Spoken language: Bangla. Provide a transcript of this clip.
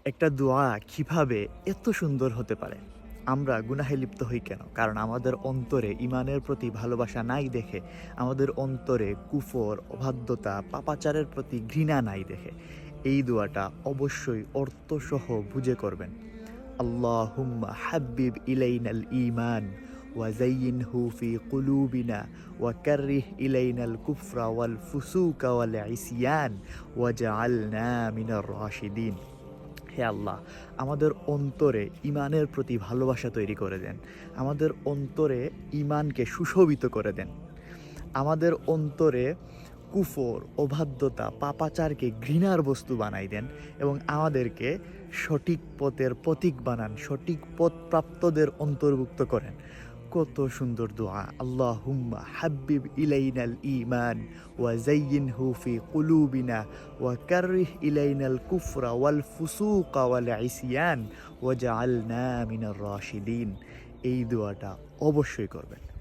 একটা দোয়া কিভাবে এত সুন্দর হতে পারে? আমরা গুনাহে লিপ্ত হই কেন? কারণ আমাদের অন্তরে ঈমানের প্রতি ভালোবাসা নাই দেখে, আমাদের অন্তরে কুফর, অবাধ্যতা, পাপাচারের প্রতি ঘৃণা নাই দেখে। এই দোয়াটা অবশ্যই অর্থসহ বুঝে করবেন। আল্লাহুম্মা হাব্বিব ইলাইনাল ঈমান ওয়া যায়্যিনহু ফি কুলুবিনা ওয়া কাররিহ ইলাইনাল কুফরা ওয়াল ফুসুকা ওয়াল ইসয়ান ওয়াজআলনা মিনার রাশিদিন। হে আল্লাহ, আমাদের অন্তরে ঈমানের প্রতি ভালোবাসা তৈরি করে দেন। আমাদের অন্তরে ঈমানকে সুশোভিত করে দেন। আমাদের অন্তরে কুফর, অবাধ্যতা, পাপাচারকে ঘৃণার বস্তু বানাই দেন এবং আমাদেরকে সঠিক পথের প্রতীক বানান, সঠিক পথ প্রাপ্তদের অন্তর্ভুক্ত করেন। কত সুন্দর দোয়া! আল্লাহুম্মা হাব্বিব ইলাইনাল ঈমান ওয়া যায়্যিনহু ফি কুলুবিনা ওয়া কাররিহ ইলাইনাল কুফরা ওয়াল ফুসুকা ওয়াল ইসয়ান ওয়াজআলনা মিনার রাশিদিন। এই দোয়াটা অবশ্যই করবেন।